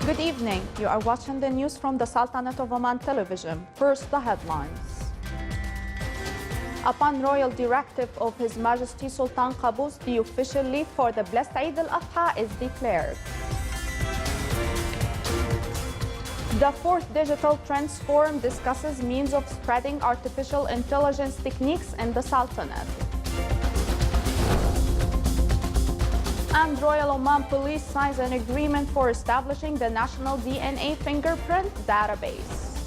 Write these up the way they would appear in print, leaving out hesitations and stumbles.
Good evening. You are watching the news from the Sultanate of Oman television. First, the headlines. Upon royal directive of His Majesty Sultan Qaboos, the official leave for the blessed Eid al-Adha is declared. The fourth Digital Trends Forum discusses means of spreading artificial intelligence techniques in the Sultanate. And Royal Oman Police signs an agreement for establishing the National DNA Fingerprint database.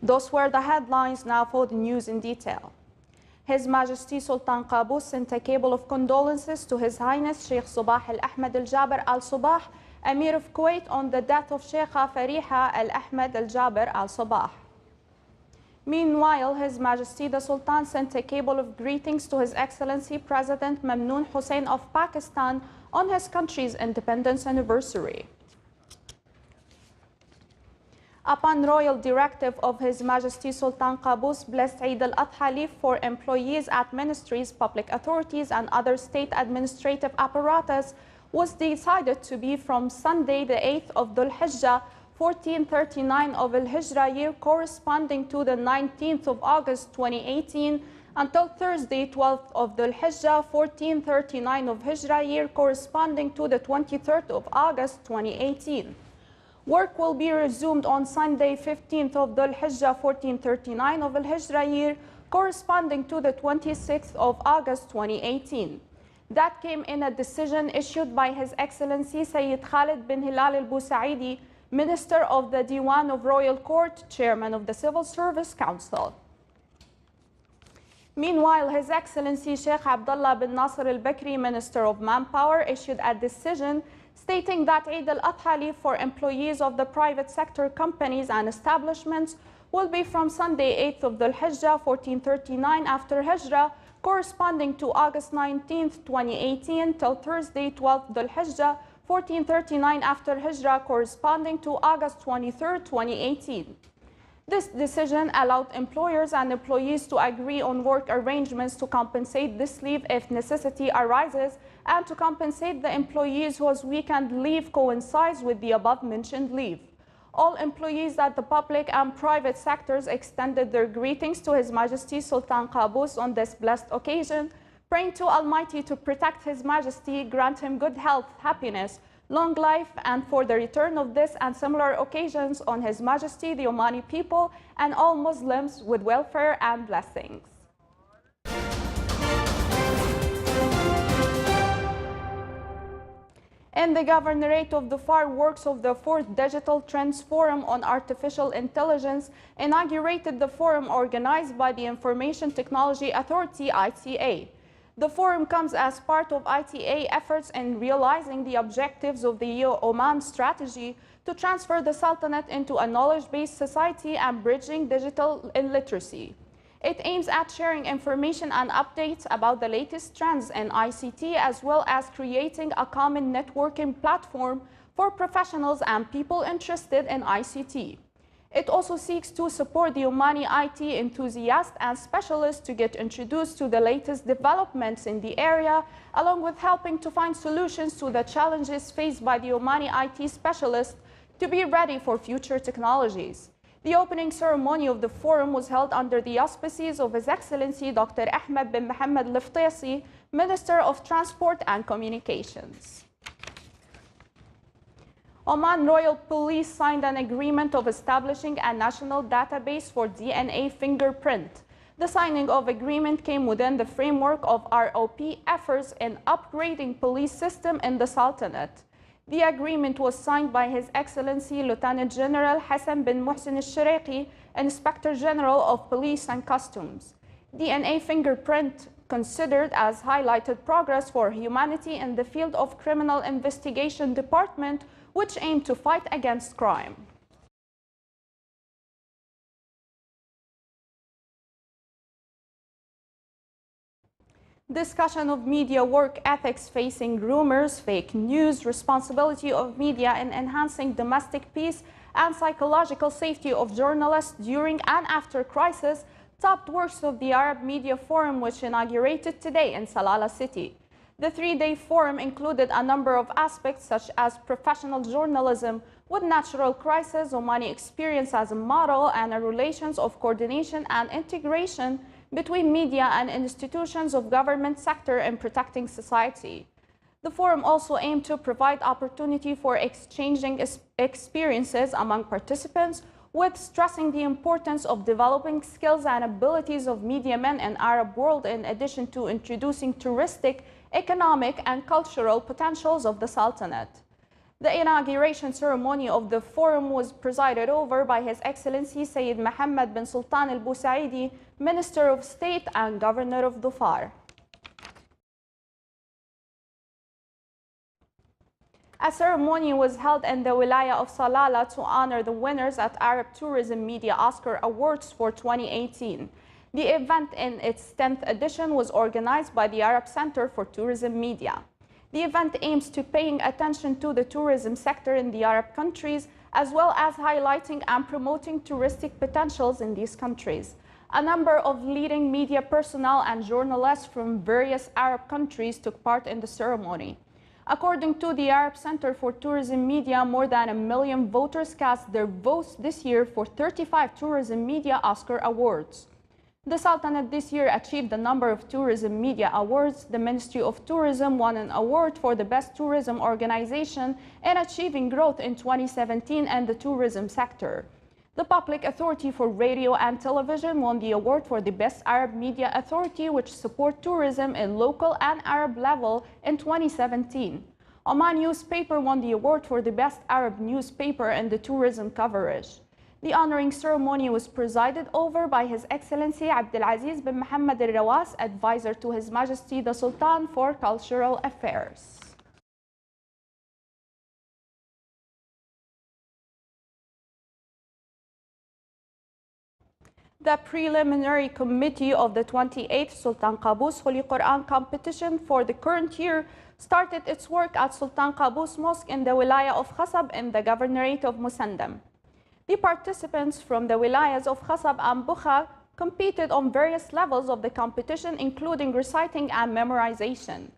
Those were the headlines. Now for the news in detail. His Majesty Sultan Qaboos sent a cable of condolences to His Highness Sheikh Sabah Al-Ahmed Al-Jaber Al-Sabah, Emir of Kuwait, on the death of Sheikha Fariha Al-Ahmed Al-Jaber Al-Sabah. Meanwhile, His Majesty the Sultan sent a cable of greetings to His Excellency President Mamnoon Hussein of Pakistan on his country's independence anniversary. Upon royal directive of His Majesty Sultan Qaboos, blessed Eid al-Adha leave for employees at ministries, public authorities, and other state administrative apparatus was decided to be from Sunday, the 8th of Dhul Hijjah, 1439 of Al-Hijra year, corresponding to the 19th of August 2018, until Thursday, 12th of Dhul Hijjah, 1439 of Hijra year, corresponding to the 23rd of August 2018. Work will be resumed on Sunday, 15th of Dhul Hijjah, 1439 of Al-Hijra year, corresponding to the 26th of August 2018. That came in a decision issued by His Excellency Sayyid Khalid bin Hilal al-Busaidi, Minister of the Diwan of Royal Court, Chairman of the Civil Service Council. Meanwhile, His Excellency Sheikh Abdullah bin Nasser al-Bakri, Minister of Manpower, issued a decision stating that Eid al-Adha leave for employees of the private sector companies and establishments will be from Sunday, 8th of Dhul Hijjah, 1439 after Hijrah, corresponding to August 19th, 2018, till Thursday, 12th Dhul Hijjah, 1439 after Hijrah, corresponding to August 23rd, 2018. This decision allowed employers and employees to agree on work arrangements to compensate this leave if necessity arises, and to compensate the employees whose weekend leave coincides with the above-mentioned leave. All employees at the public and private sectors extended their greetings to His Majesty Sultan Qaboos on this blessed occasion, praying to Almighty to protect His Majesty, grant him good health, happiness, long life, and for the return of this and similar occasions on His Majesty, the Omani people, and all Muslims with welfare and blessings. In the governorate of the fireworks of the 4th Digital Trends Forum on Artificial Intelligence, inaugurated the forum organized by the Information Technology Authority, ITA. The forum comes as part of ITA efforts in realizing the objectives of the Oman strategy to transfer the Sultanate into a knowledge-based society and bridging digital illiteracy. It aims at sharing information and updates about the latest trends in ICT, as well as creating a common networking platform for professionals and people interested in ICT. It also seeks to support the Omani IT enthusiasts and specialists to get introduced to the latest developments in the area, along with helping to find solutions to the challenges faced by the Omani IT specialists to be ready for future technologies. The opening ceremony of the forum was held under the auspices of His Excellency Dr. Ahmed bin Mohammed Al-Ftaysi, Minister of Transport and Communications. Oman Royal Police signed an agreement of establishing a national database for DNA fingerprint. The signing of agreement came within the framework of ROP efforts in upgrading police system in the Sultanate. The agreement was signed by His Excellency Lieutenant General Hassan bin Mohsen al-Shariqi, Inspector General of Police and Customs. DNA fingerprint considered as highlighted progress for humanity in the field of criminal investigation department, which aim to fight against crime. Discussion of media work ethics facing rumors, fake news, responsibility of media in enhancing domestic peace and psychological safety of journalists during and after crisis topped works of the Arab Media Forum, which inaugurated today in Salalah city. The three-day forum included a number of aspects such as professional journalism with natural crisis, Omani experience as a model, and a relations of coordination and integration between media and institutions of government sector in protecting society. The forum also aimed to provide opportunity for exchanging experiences among participants, with stressing the importance of developing skills and abilities of media men in Arab world, in addition to introducing touristic, economic and cultural potentials of the Sultanate. The inauguration ceremony of the forum was presided over by His Excellency Sayyid Mohammed bin Sultan Al Busaidi, Minister of State and Governor of Dhofar. A ceremony was held in the Wilaya of Salalah to honor the winners at Arab Tourism Media Oscar Awards for 2018. The event in its 10th edition was organized by the Arab Center for Tourism Media. The event aims to paying attention to the tourism sector in the Arab countries, as well as highlighting and promoting touristic potentials in these countries. A number of leading media personnel and journalists from various Arab countries took part in the ceremony. According to the Arab Center for Tourism Media, more than 1 million voters cast their votes this year for 35 Tourism Media Oscar Awards. The Sultanate this year achieved a number of tourism media awards. The Ministry of Tourism won an award for the best tourism organization in achieving growth in 2017 in the tourism sector. The Public Authority for Radio and Television won the award for the Best Arab Media Authority, which support tourism in local and Arab level in 2017. Oman Newspaper won the award for the Best Arab Newspaper in the tourism coverage. The honoring ceremony was presided over by His Excellency Abdulaziz bin Mohammed Al Rawas, advisor to His Majesty the Sultan for Cultural Affairs. The preliminary committee of the 28th Sultan Qaboos Holy Quran competition for the current year started its work at Sultan Qaboos Mosque in the Wilaya of Khasab in the Governorate of Musandam. The participants from the wilayas of Khasab and Bukha competed on various levels of the competition, including reciting and memorization.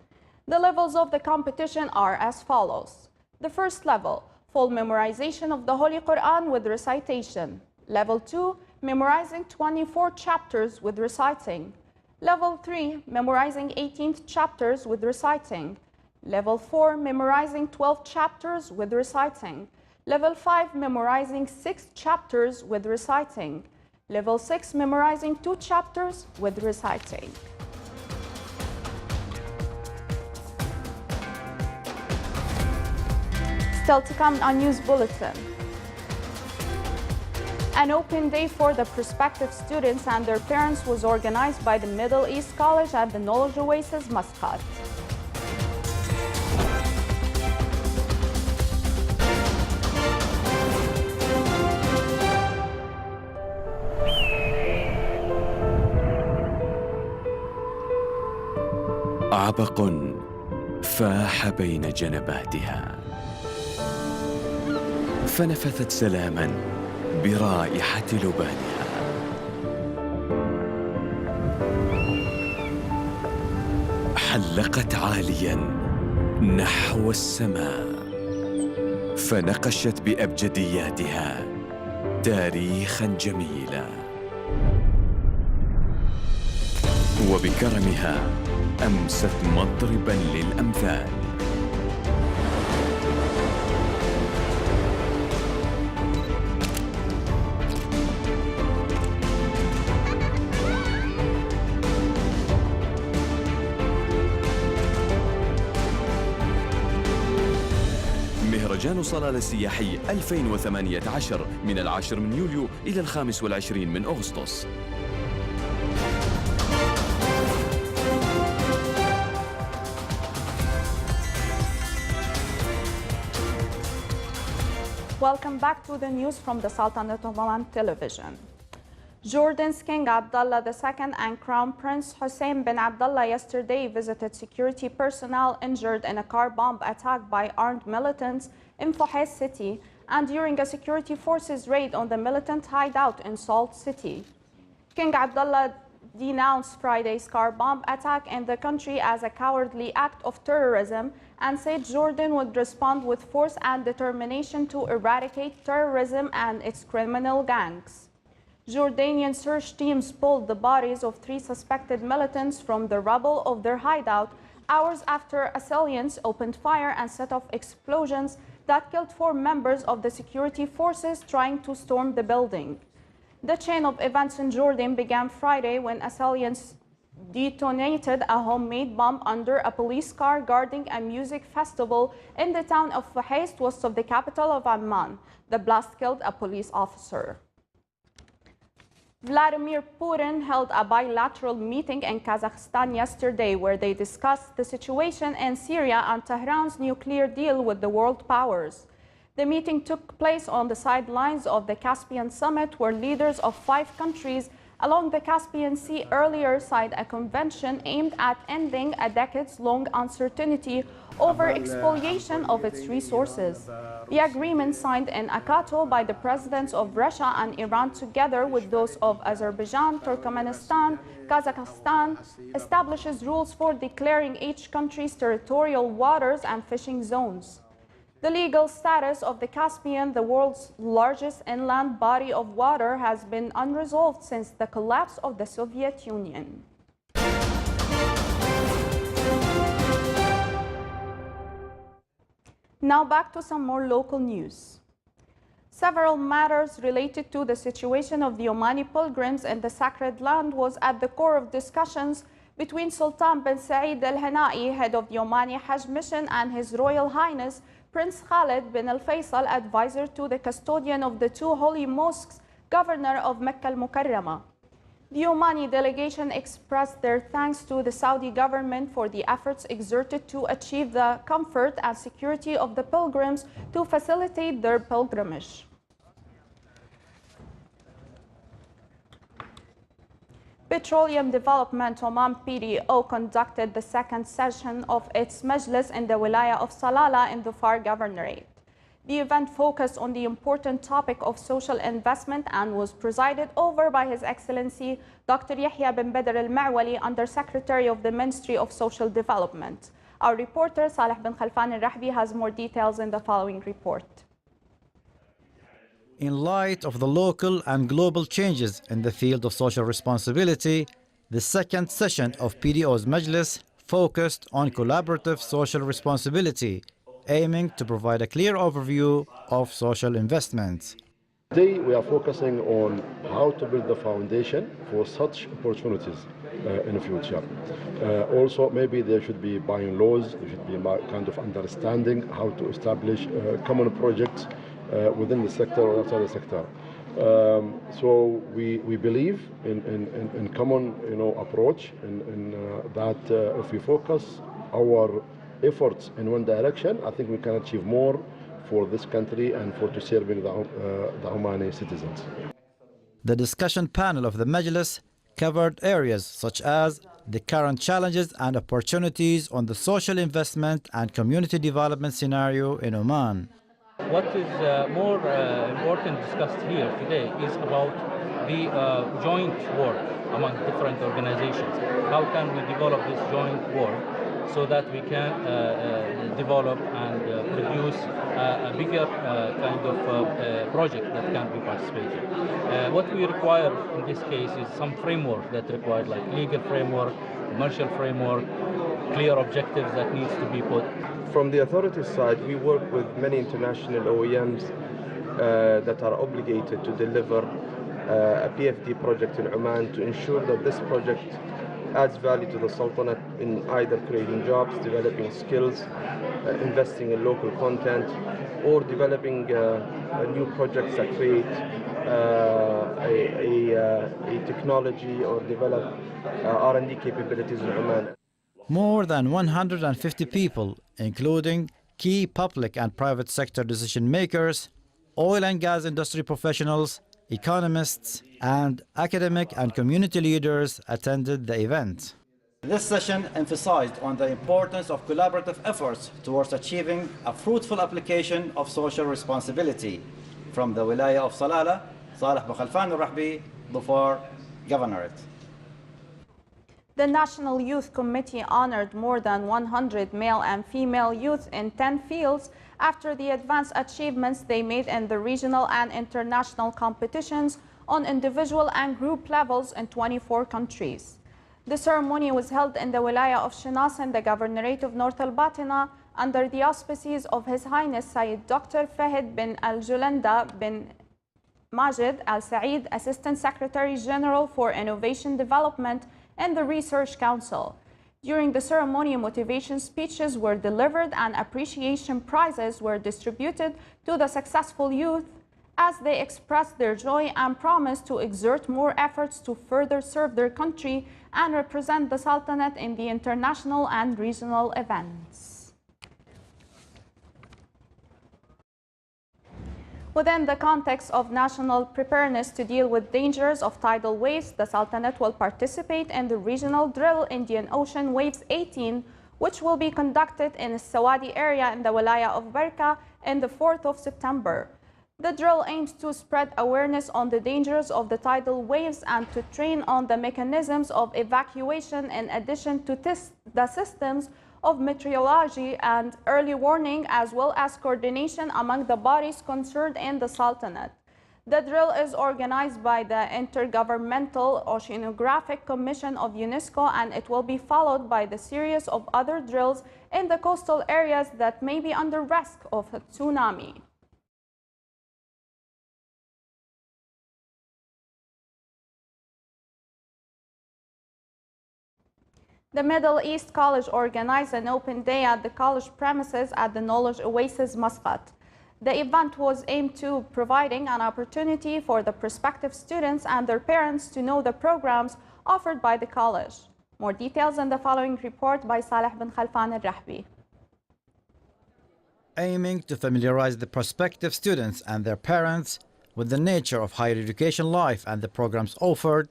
The levels of the competition are as follows. The first level, full memorization of the Holy Quran with recitation. Level 2, memorizing 24 chapters with reciting. Level 3, memorizing 18 chapters with reciting. Level 4, memorizing 12 chapters with reciting. Level 5, memorizing 6 chapters with reciting. Level 6, memorizing 2 chapters with reciting. Still to come on News Bulletin. An open day for the prospective students and their parents was organized by the Middle East College at the Knowledge Oasis, Muscat. عبق فاح بين جنباتها، فنفثت سلاما برائحة لبانها. حلقت عاليا نحو السماء، فنقشت بأبجدياتها تاريخا جميلا، وبكرمها أمست مضربا للأمثال. مهرجان صلالة السياحي 2018 من 10 من يوليو إلى 25 من أغسطس. Welcome back to the news from the Sultanate of Oman television. Jordan's King Abdullah II and Crown Prince Hussein bin Abdullah yesterday visited security personnel injured in a car bomb attack by armed militants in Fuhays city and during a security forces raid on the militant hideout in Salt City. King Abdullah denounced Friday's car bomb attack in the country as a cowardly act of terrorism and said Jordan would respond with force and determination to eradicate terrorism and its criminal gangs. Jordanian search teams pulled the bodies of 3 suspected militants from the rubble of their hideout hours after assailants opened fire and set off explosions that killed 4 members of the security forces trying to storm the building. The chain of events in Jordan began Friday when assailants detonated a homemade bomb under a police car guarding a music festival in the town of Fuhaist, west of the capital of Amman. The blast killed a police officer. Vladimir Putin held a bilateral meeting in Kazakhstan yesterday where they discussed the situation in Syria and Tehran's nuclear deal with the world powers. The meeting took place on the sidelines of the Caspian Summit, where leaders of 5 countries along the Caspian Sea earlier signed a convention aimed at ending a decades-long uncertainty over expoliation of its resources. The agreement signed in Akato by the presidents of Russia and Iran together with those of Azerbaijan, Turkmenistan, Kazakhstan establishes rules for declaring each country's territorial waters and fishing zones. The legal status of the Caspian, the world's largest inland body of water, has been unresolved since the collapse of the Soviet Union. Now back to some more local news. Several matters related to the situation of the Omani pilgrims in the sacred land was at the core of discussions between Sultan bin Saeed Al Hanai, head of the Omani Hajj mission, and His Royal Highness Prince Khalid bin Al Faisal, advisor to the custodian of the 2 holy mosques, governor of Mecca Al Mukarrama. The Omani delegation expressed their thanks to the Saudi government for the efforts exerted to achieve the comfort and security of the pilgrims to facilitate their pilgrimage. Petroleum Development Oman PDO conducted the 2nd session of its Majlis in the Wilaya of Salalah in the Dhofar Governorate. The event focused on the important topic of social investment and was presided over by His Excellency Dr. Yahya bin Badr al-Ma'wali, Under-Secretary of the Ministry of Social Development. Our reporter Saleh bin Khalfan al-Rahbi has more details in the following report. In light of the local and global changes in the field of social responsibility, the 2nd session of PDO's Majlis focused on collaborative social responsibility, aiming to provide a clear overview of social investments. Today we are focusing on how to build the foundation for such opportunities in the future. Also, maybe there should be buying laws, there should be a kind of understanding how to establish common projects within the sector or outside the sector. So we believe in common approach, in that if we focus our efforts in one direction, I think we can achieve more for this country and for to serving the Omani citizens. The discussion panel of the Majlis covered areas such as the current challenges and opportunities on the social investment and community development scenario in Oman. What is more important discussed here today is about the joint work among different organizations. How can we develop this joint work so that we can develop and produce a bigger kind of project that can be participated. What we require in this case is some framework that required, like legal framework, commercial framework, clear objectives that needs to be put. From the authorities side, we work with many international OEMs that are obligated to deliver a PFD project in Oman to ensure that this project adds value to the Sultanate in either creating jobs, developing skills, investing in local content, or developing new projects that create a technology or develop R&D capabilities in Oman. More than 150 people, including key public and private sector decision makers, oil and gas industry professionals, economists, and academic and community leaders attended the event. This session emphasized on the importance of collaborative efforts towards achieving a fruitful application of social responsibility. From the Wilaya of Salalah, Saleh bin Khalfan al-Rahbi, Dhofar, Governorate. The National Youth Committee honored more than 100 male and female youth in 10 fields after the advanced achievements they made in the regional and international competitions on individual and group levels in 24 countries. The ceremony was held in the Wilaya of Shinas in the Governorate of North Al-Batina under the auspices of His Highness Sayyid Dr. Fahid bin Al-Julanda bin Majid Al-Saeed, Assistant Secretary General for Innovation Development and the Research Council. During the ceremony, motivation speeches were delivered and appreciation prizes were distributed to the successful youth as they expressed their joy and promised to exert more efforts to further serve their country and represent the Sultanate in the international and regional events. Within the context of national preparedness to deal with dangers of tidal waves, the Sultanate will participate in the regional drill Indian Ocean Waves 18, which will be conducted in the Sawadi area in the Wilaya of Barka on the 4th of September. The drill aims to spread awareness on the dangers of the tidal waves and to train on the mechanisms of evacuation in addition to test the systems of meteorology and early warning, as well as coordination among the bodies concerned in the Sultanate. The drill is organized by the Intergovernmental Oceanographic Commission of UNESCO, and it will be followed by the series of other drills in the coastal areas that may be under risk of a tsunami. The Middle East College organized an open day at the college premises at the Knowledge Oasis, Muscat. The event was aimed to providing an opportunity for the prospective students and their parents to know the programs offered by the college. More details in the following report by Saleh bin Khalfan al-Rahbi. Aiming to familiarize the prospective students and their parents with the nature of higher education life and the programs offered,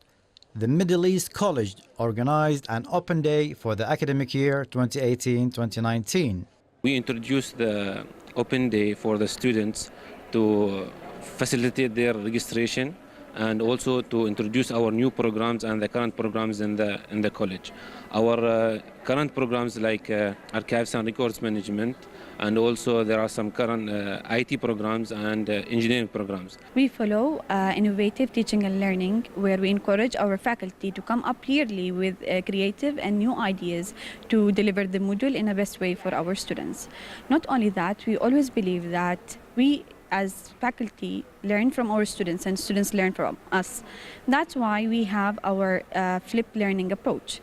the Middle East College organized an open day for the academic year 2018-2019. We introduced the open day for the students to facilitate their registration and also to introduce our new programs and the current programs in the college. Our current programs like archives and records management, and also there are some current IT programs and engineering programs. We follow innovative teaching and learning, where we encourage our faculty to come up yearly with creative and new ideas to deliver the module in the best way for our students. Not only that, we always believe that we as faculty learn from our students and students learn from us. That's why we have our flipped learning approach.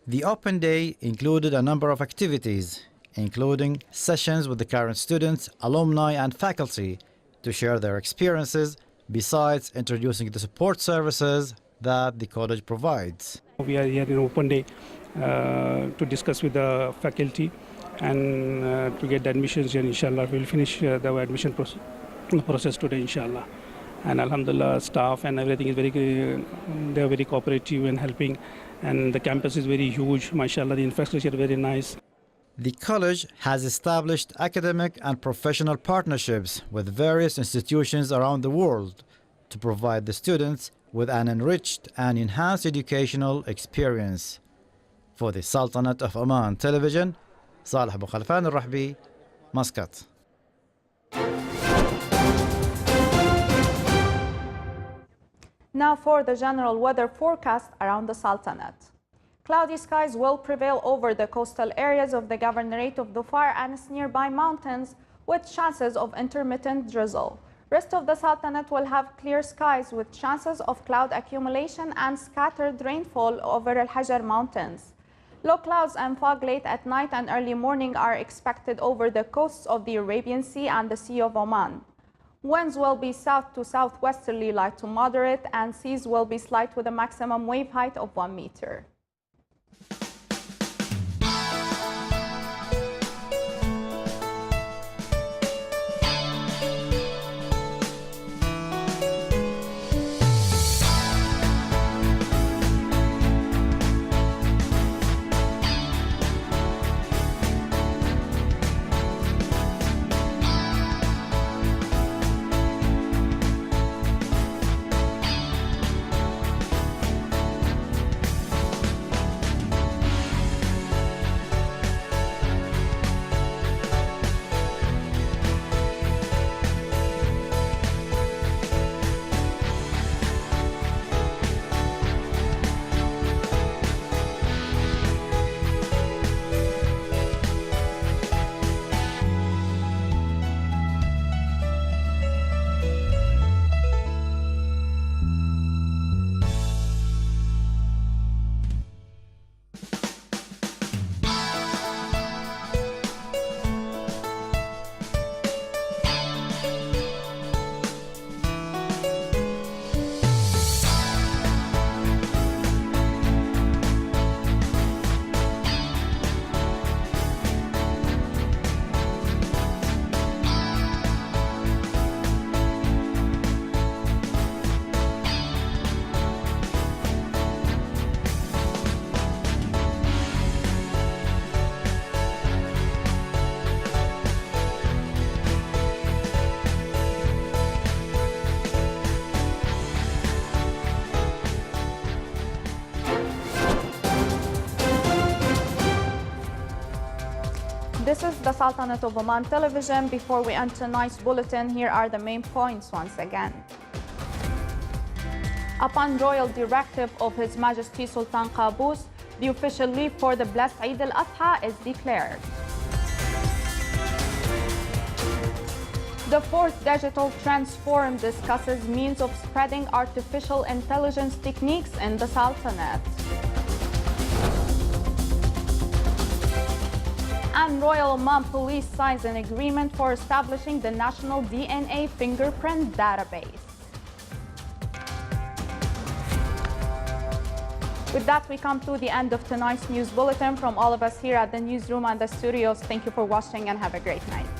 The open day included a number of activities, including sessions with the current students, alumni and faculty to share their experiences, besides introducing the support services that the college provides. We are here in open day to discuss with the faculty and to get the admissions, and inshallah we'll finish the admission process today, inshallah. And alhamdulillah, staff and everything is they are very cooperative and helping, and the campus is very huge, mashallah, the infrastructure is very nice. The college has established academic and professional partnerships with various institutions around the world to provide the students with an enriched and enhanced educational experience. For the Sultanate of Oman Television, Saleh bin Khalfan al-Rahbi, Muscat. Now for the general weather forecast around the Sultanate. Cloudy skies will prevail over the coastal areas of the Governorate of Dhofar and its nearby mountains, with chances of intermittent drizzle. Rest of the Sultanate will have clear skies with chances of cloud accumulation and scattered rainfall over Al-Hajar Mountains. Low clouds and fog late at night and early morning are expected over the coasts of the Arabian Sea and the Sea of Oman. Winds will be south to southwesterly light to moderate, and seas will be slight with a maximum wave height of 1 meter. This is the Sultanate of Oman television. Before we end tonight's bulletin, here are the main points once again. Upon royal directive of His Majesty Sultan Qaboos, the official leave for the blessed Eid al-Adha is declared. The fourth Digital Trends Forum discusses means of spreading artificial intelligence techniques in the Sultanate. And Royal Oman Police signs an agreement for establishing the National DNA Fingerprint database. With that, we come to the end of tonight's news bulletin. From all of us here at the newsroom and the studios, thank you for watching and have a great night.